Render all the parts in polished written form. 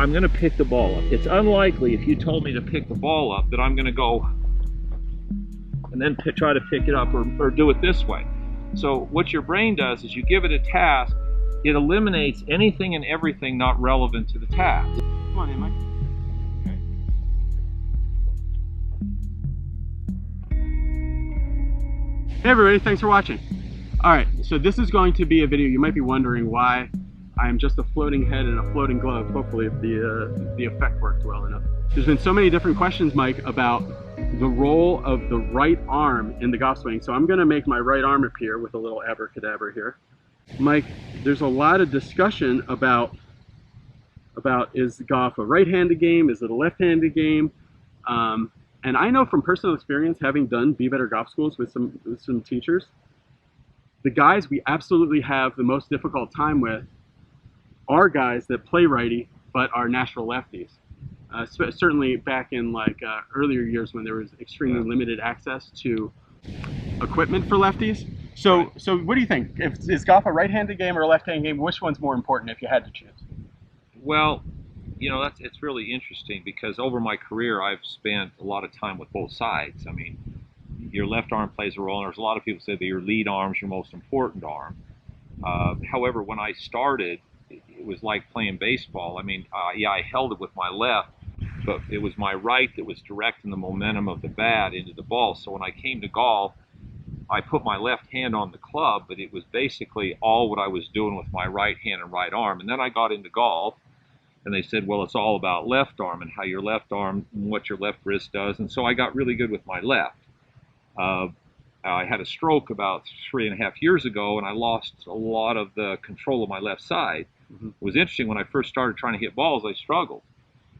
I'm going to pick the ball up. It's unlikely if you told me to pick the ball up that I'm going to go and then try to pick it up or do it this way. So what your brain does is you give it a task, it eliminates anything and everything not relevant to the task. Come on in, Mike. Hey everybody, thanks for watching. Alright, so this is going to be a video. You might be wondering why I am just a floating head and a floating glove, hopefully if the effect worked well enough. There's been so many different questions, Mike, about the role of the right arm in the golf swing. So I'm going to make my right arm appear with a little abracadabra here. Mike, there's a lot of discussion about is golf a right-handed game, is it a left-handed game? And I know from personal experience, having done Be Better Golf Schools with some teachers, the guys we absolutely have the most difficult time with are guys that play righty but are natural lefties. Certainly back in like earlier years when there was extremely limited access to equipment for lefties. So what do you think? Is golf a right-handed game or a left-handed game? Which one's more important if you had to choose? Well, you know, it's really interesting because over my career I've spent a lot of time with both sides. I mean, your left arm plays a role, and there's a lot of people say that your lead arm's your most important arm. However, when I started, it was like playing baseball. I mean, yeah, I held it with my left, but it was my right that was directing the momentum of the bat into the ball. So when I came to golf, I put my left hand on the club, but it was basically all what I was doing with my right hand and right arm. And then I got into golf, and they said, well, it's all about left arm and how your left arm and what your left wrist does. And so I got really good with my left. I had a stroke about 3.5 years ago, and I lost a lot of the control of my left side. It was interesting, when I first started trying to hit balls, I struggled.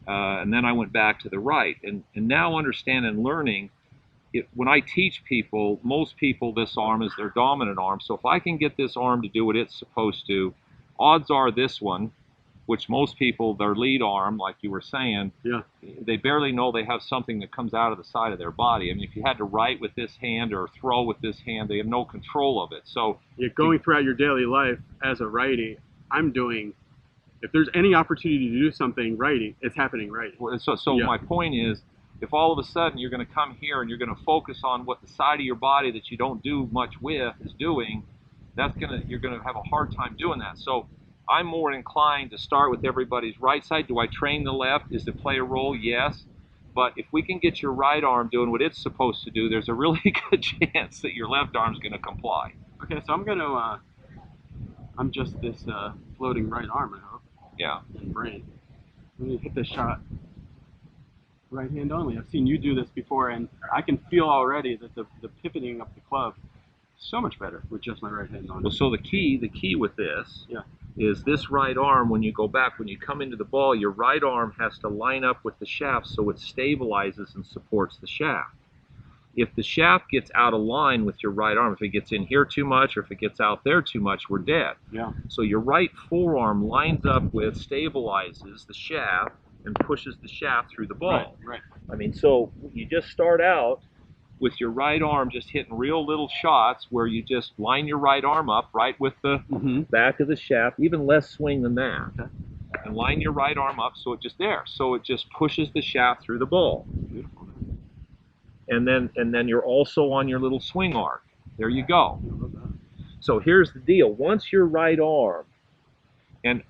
And then I went back to the right. And now understanding and learning, when I teach people, most people, this arm is their dominant arm. So if I can get this arm to do what it's supposed to, odds are this one, which most people, their lead arm, like you were saying, they barely know they have something that comes out of the side of their body. I mean, if you had to write with this hand or throw with this hand, they have no control of it. So going throughout your daily life as a righty, I'm doing, if there's any opportunity to do something righty, it's happening righty. Well, so my point is, if all of a sudden you're going to come here and you're going to focus on what the side of your body that you don't do much with is doing, you're going to have a hard time doing that. So I'm more inclined to start with everybody's right side. Do I train the left? Does it play a role? Yes. But if we can get your right arm doing what it's supposed to do, there's a really good chance that your left arm's going to comply. Okay, so I'm just this floating right arm, I hope. Yeah. And brain. I'm going to hit this shot right hand only. I've seen you do this before, and I can feel already that the pivoting of the club is so much better with just my right hand on. Well, so the key with this is this right arm, when you go back, when you come into the ball, your right arm has to line up with the shaft so it stabilizes and supports the shaft. If the shaft gets out of line with your right arm, if it gets in here too much or if it gets out there too much, we're dead. Yeah. So your right forearm lines up with, stabilizes the shaft, and pushes the shaft through the ball. Right. I mean, so you just start out with your right arm just hitting real little shots where you just line your right arm up right with the back of the shaft, even less swing than that. Okay. And line your right arm up so it just pushes the shaft through the ball. Beautiful. And then you're also on your little swing arc. There you go. So here's the deal. Once your right arm, and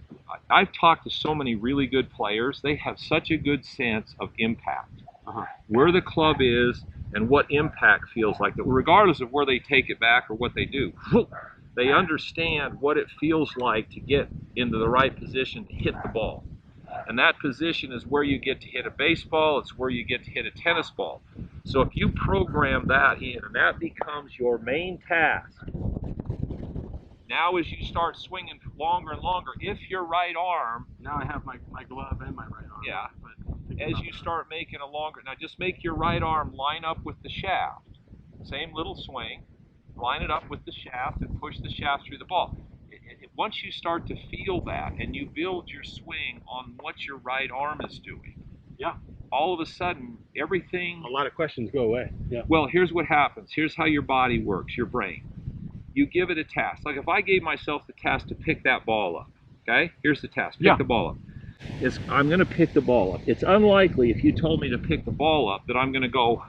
I've talked to so many really good players, they have such a good sense of impact. Where the club is and what impact feels like, that regardless of where they take it back or what they do, they understand what it feels like to get into the right position to hit the ball. And that position is where you get to hit a baseball, it's where you get to hit a tennis ball. So if you program that in, and that becomes your main task, now as you start swinging longer and longer, if your right arm... Now I have my glove and my right arm. Yeah. But as you start making a longer... Now just make your right arm line up with the shaft. Same little swing. Line it up with the shaft and push the shaft through the ball. Once you start to feel that and you build your swing on what your right arm is doing, all of a sudden everything... A lot of questions go away. Yeah. Well, here's what happens. Here's how your body works, your brain. You give it a task. Like if I gave myself the task to pick that ball up, okay? Here's the task, pick the ball up. is I'm going to pick the ball up. It's unlikely if you told me to pick the ball up that I'm going to go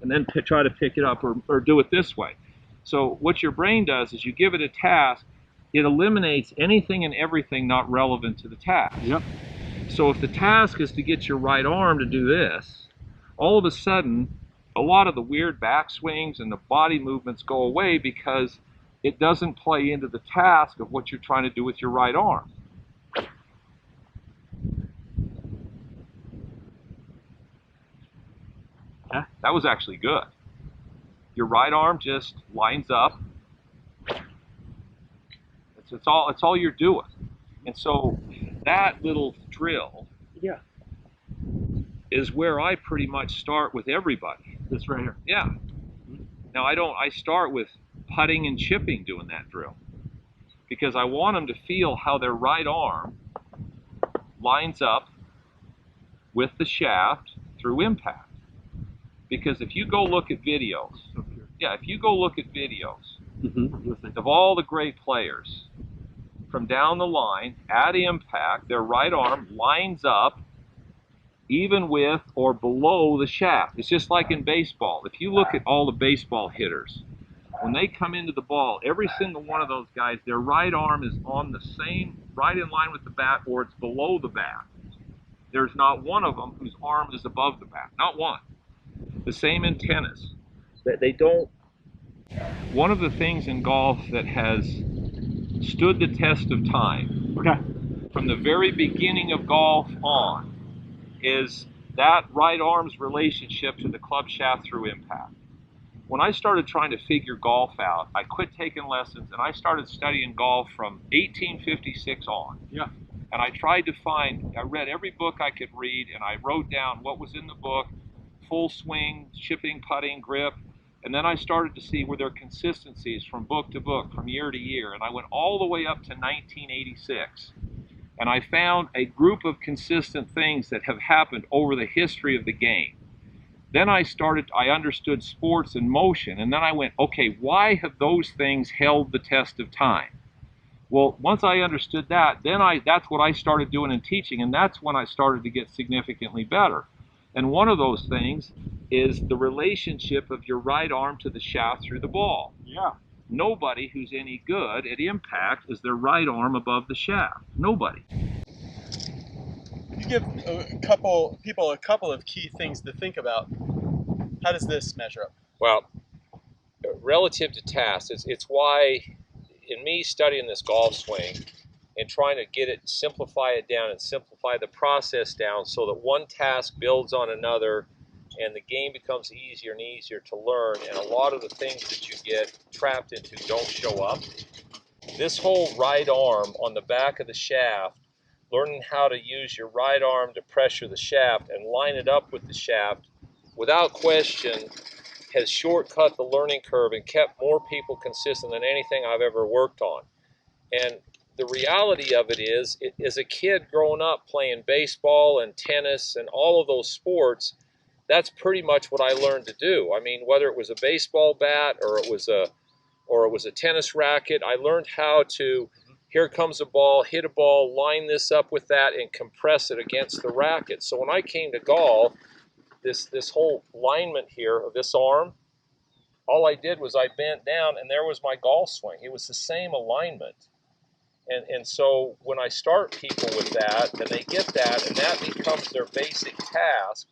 and then try to pick it up or do it this way. So what your brain does is you give it a task, it eliminates anything and everything not relevant to the task. Yep. So if the task is to get your right arm to do this, all of a sudden, a lot of the weird backswings and the body movements go away because it doesn't play into the task of what you're trying to do with your right arm. Okay. That was actually good. Your right arm just lines up. It's all you're doing. And so that little drill is where I pretty much start with everybody. This right here. Yeah. Now I start with putting and chipping doing that drill because I want them to feel how their right arm lines up with the shaft through impact. Because if you go look at videos, of all the great players, from down the line, at impact, their right arm lines up even with or below the shaft. It's just like in baseball. If you look at all the baseball hitters, when they come into the ball, every single one of those guys, their right arm is on the same, right in line with the bat, or it's below the bat. There's not one of them whose arm is above the bat. Not one. The same in tennis. They don't. One of the things in golf that has stood the test of time, from the very beginning of golf on, is that right arm's relationship to the club shaft through impact. When I started trying to figure golf out, I quit taking lessons and I started studying golf from 1856 on. Yeah. And I read every book I could read and I wrote down what was in the book, full swing, chipping, putting, grip. And then I started to see were there consistencies from book to book, from year to year. And I went all the way up to 1986. And I found a group of consistent things that have happened over the history of the game. Then I understood sports and motion. And then I went, okay, why have those things held the test of time? Well, once I understood that, that's what I started doing in teaching. And that's when I started to get significantly better. And one of those things is the relationship of your right arm to the shaft through the ball. Yeah. Nobody who's any good at impact is their right arm above the shaft. Nobody. You give people a couple of key things to think about. How does this measure up? Well, relative to tasks, it's why in me studying this golf swing and trying to get it, simplify it down and simplify the process down so that one task builds on another and the game becomes easier and easier to learn, and a lot of the things that you get trapped into don't show up. This whole right arm on the back of the shaft, learning how to use your right arm to pressure the shaft and line it up with the shaft, without question, has shortcut the learning curve and kept more people consistent than anything I've ever worked on. And the reality of it is, as a kid growing up playing baseball and tennis and all of those sports, that's pretty much what I learned to do. I mean, whether it was a baseball bat or it was a tennis racket, I learned how to, here comes a ball, hit a ball, line this up with that, and compress it against the racket. So when I came to golf, this whole alignment here of this arm, all I did was I bent down and there was my golf swing. It was the same alignment. And so when I start people with that, and they get that, and that becomes their basic task,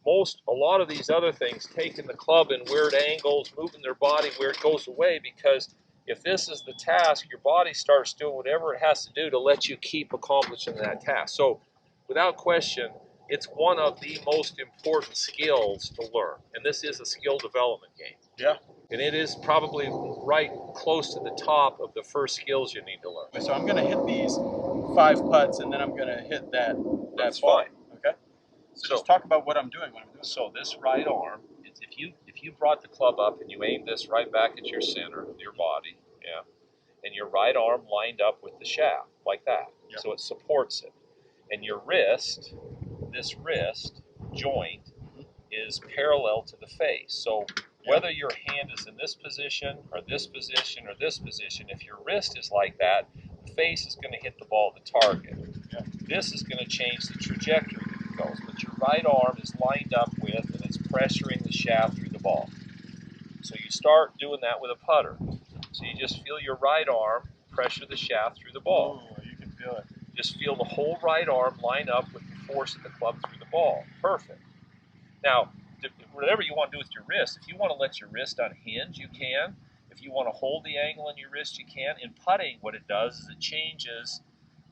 a lot of these other things, taking the club in weird angles, moving their body weird, goes away, because if this is the task, your body starts doing whatever it has to do to let you keep accomplishing that task. So without question, it's one of the most important skills to learn. And this is a skill development game. Yeah. And it is probably right close to the top of the first skills you need to learn. So I'm going to hit these 5 putts, and then I'm going to hit that That's ball. fine. Okay. So just talk about what I'm doing when I'm doing. So this right arm, if you brought the club up and you aimed this right back at your center of your body, yeah, and your right arm lined up with the shaft like that, yeah, so it supports it, and your wrist, this wrist joint is parallel to the face. So whether your hand is in this position or this position or this position, if your wrist is like that, the face is going to hit the ball at the target. Yeah. This is going to change the trajectory that it goes, but your right arm is lined up with and it's pressuring the shaft through the ball. So you start doing that with a putter. So you just feel your right arm pressure the shaft through the ball. Oh, you can feel it. Just feel the whole right arm line up with the force of the club through the ball. Perfect. Now, whatever you want to do with your wrist, if you want to let your wrist unhinge, you can. If you want to hold the angle in your wrist, you can. In putting, what it does is it changes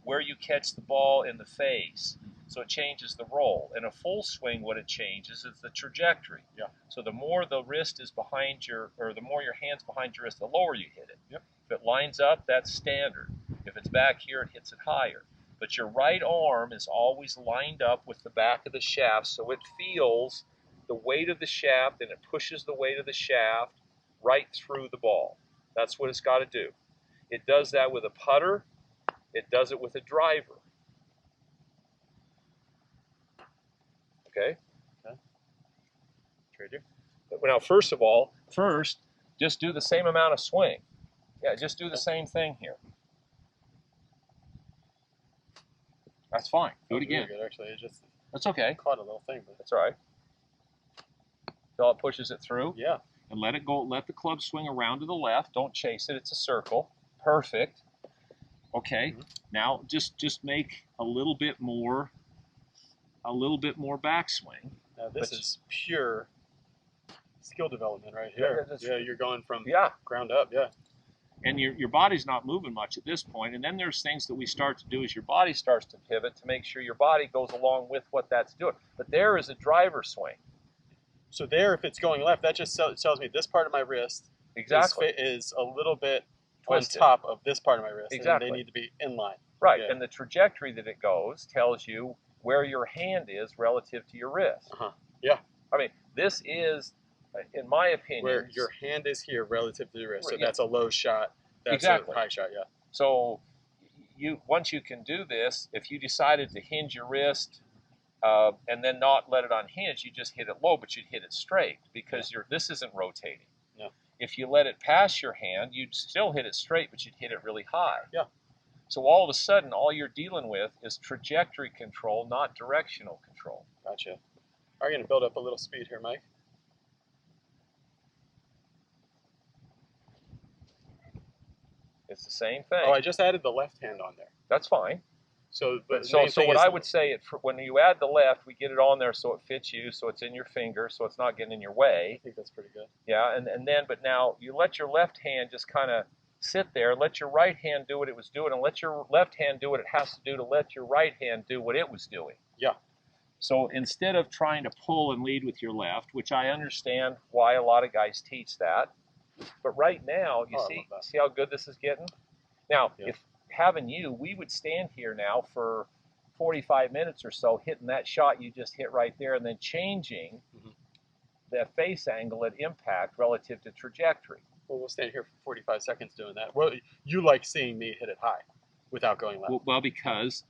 where you catch the ball in the face. So it changes the roll. In a full swing, what it changes is the trajectory. Yeah. So the more the wrist is behind the more your hand's behind your wrist, the lower you hit it. Yep. If it lines up, that's standard. If it's back here, it hits it higher. But your right arm is always lined up with the back of the shaft, so it feels the weight of the shaft and it pushes the weight of the shaft right through the ball. That's what it's got to do. It does that with a putter. It does it with a driver. Okay? Trader. Now, first of all, just do the same amount of swing. Yeah, just do the same thing here. That's fine. Do it again. Really good, actually. It just That's okay. caught a little thing, but That's all right. So it pushes it through. yeah. And let it go. Let the club swing around to the left. Don't chase it. It's a circle. Perfect. Okay. Now just make a little bit more backswing. Now this is pure skill development right here. Yeah, you're going from ground up. Yeah. And your body's not moving much at this point. And then there's things that we start to do as your body starts to pivot to make sure your body goes along with what that's doing. But there is a driver swing. So there, if it's going left, that just tells me this part of my wrist is a little bit twisted on top of this part of my wrist. Exactly. And they need to be in line. Right. Yeah. And the trajectory that it goes tells you where your hand is relative to your wrist. Yeah. I mean, this is, in my opinion, where your hand is here relative to the wrist. So that's a low shot. That's a high shot. Yeah. So once you can do this, if you decided to hinge your wrist and then not let it unhinge, you just hit it low, but you'd hit it straight because this isn't rotating. No. If you let it pass your hand, you'd still hit it straight, but you'd hit it really high. Yeah. So all of a sudden, all you're dealing with is trajectory control, not directional control. Gotcha. Are you going to build up a little speed here, Mike? It's the same thing. Oh, I just added the left hand on there. That's fine. So what I would say, when you add the left, we get it on there so it fits you, so it's in your finger, so it's not getting in your way. I think that's pretty good. Yeah, but now you let your left hand just kind of sit there, let your right hand do what it was doing, and let your left hand do what it has to do to let your right hand do what it was doing. Yeah. So instead of trying to pull and lead with your left, which I understand why a lot of guys teach that, but right now, you see how good this is getting? Now, if having we would stand here now for 45 minutes or so hitting that shot you just hit right there and then changing the face angle at impact relative to trajectory. Well, we'll stand here for 45 seconds doing that. Well, you like seeing me hit it high without going left. Well, because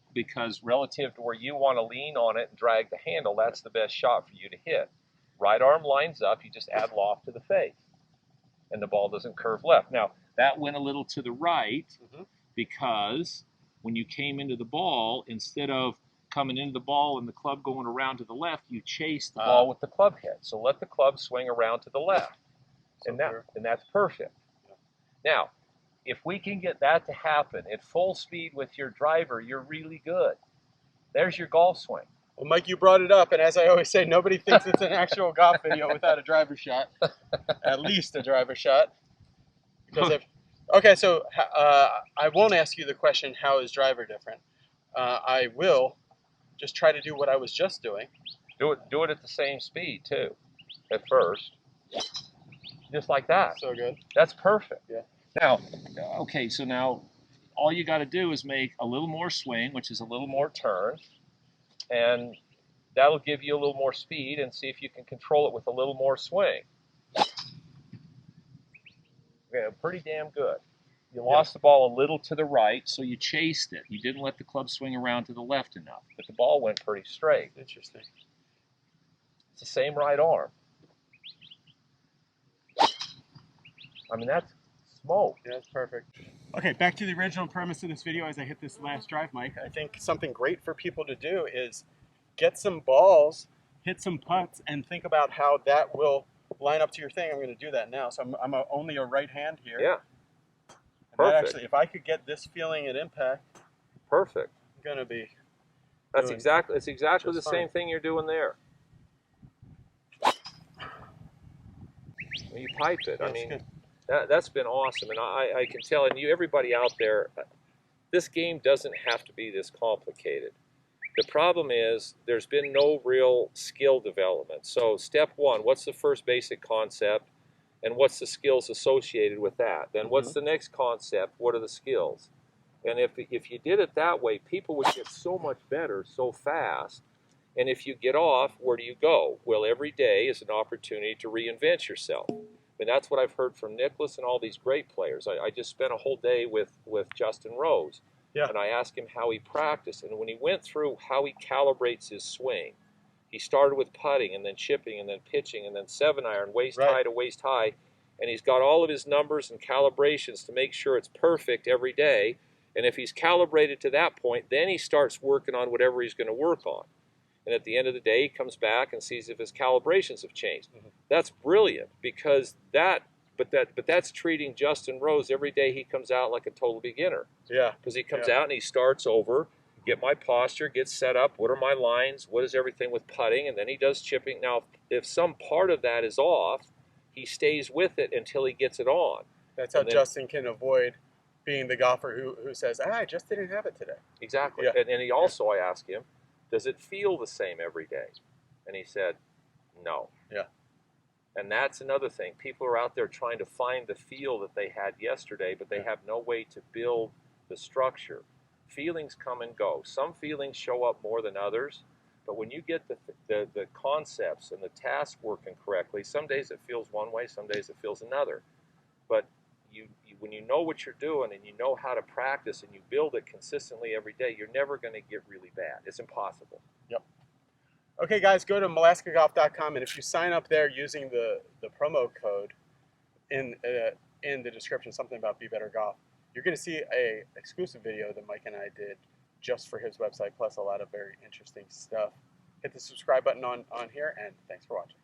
relative to where you want to lean on it and drag the handle, that's the best shot for you to hit. Right arm lines up, you just add loft to the face, and the ball doesn't curve left. Now, that went a little to the right because when you came into the ball, instead of coming into the ball and the club going around to the left, you chased the ball with the club head. So let the club swing around to the left. And that's perfect. Yeah. Now, if we can get that to happen at full speed with your driver, you're really good. There's your golf swing. Well, Mike, you brought it up, and as I always say, nobody thinks it's an actual golf video without a driver shot. At least a driver shot. Because okay, so I won't ask you the question, how is driver different? I will just try to do what I was just doing. Do it at the same speed, too, at first. Just like that. So good. That's perfect. Yeah. Now, okay, so now all you got to do is make a little more swing, which is a little more turn, and that'll give you a little more speed, and see if you can control it with a little more swing. Yeah, pretty damn good. You lost the ball a little to the right, so you chased it. You didn't let the club swing around to the left enough, but the ball went pretty straight. Interesting. It's the same right arm. I mean, that's smoke. Yeah, that's perfect. Okay, back to the original premise of this video as I hit this last drive, Mike. I think something great for people to do is get some balls, hit some putts, and think about how that will line up to your thing. I'm going to do that now. So I'm only a right hand here. Yeah. And Perfect. that actually, if I could get this feeling at impact, perfect. I'm going to be. That's exactly the fine. same thing you're doing there. You pipe it. Yeah, I mean, good. that's been awesome, and I can tell, and everybody out there, this game doesn't have to be this complicated. The problem is there's been no real skill development. So step one, what's the first basic concept, and what's the skills associated with that? Then what's the next concept? What are the skills? And if you did it that way, people would get so much better so fast. And if you get off, where do you go? Well, every day is an opportunity to reinvent yourself. And that's what I've heard from Nicholas and all these great players. I just spent a whole day with Justin Rose. Yeah. And I asked him how he practiced. And when he went through how he calibrates his swing, he started with putting and then chipping and then pitching and then 7-iron, waist high to waist high. And he's got all of his numbers and calibrations to make sure it's perfect every day. And if he's calibrated to that point, then he starts working on whatever he's going to work on. And at the end of the day, he comes back and sees if his calibrations have changed. That's brilliant, because that's treating Justin Rose every day he comes out like a total beginner. Yeah. Because he comes out and he starts over, get my posture, get set up, what are my lines, what is everything with putting, and then he does chipping. Now, if some part of that is off, he stays with it until he gets it on. That's how Justin can avoid being the golfer who says, I just didn't have it today. Exactly. Yeah. And he also, I asked him, does it feel the same every day? And he said, no. Yeah. And that's another thing. People are out there trying to find the feel that they had yesterday, but they have no way to build the structure. Feelings come and go. Some feelings show up more than others, but when you get the concepts and the task working correctly, some days it feels one way, some days it feels another. But when you know what you're doing and you know how to practice and you build it consistently every day, you're never going to get really bad. It's impossible. Yep. Okay, guys, go to malaskagolf.com, and if you sign up there using the promo code in the description, something about Be Better Golf, you're going to see a exclusive video that Mike and I did just for his website, plus a lot of very interesting stuff. Hit the subscribe button on here, and thanks for watching.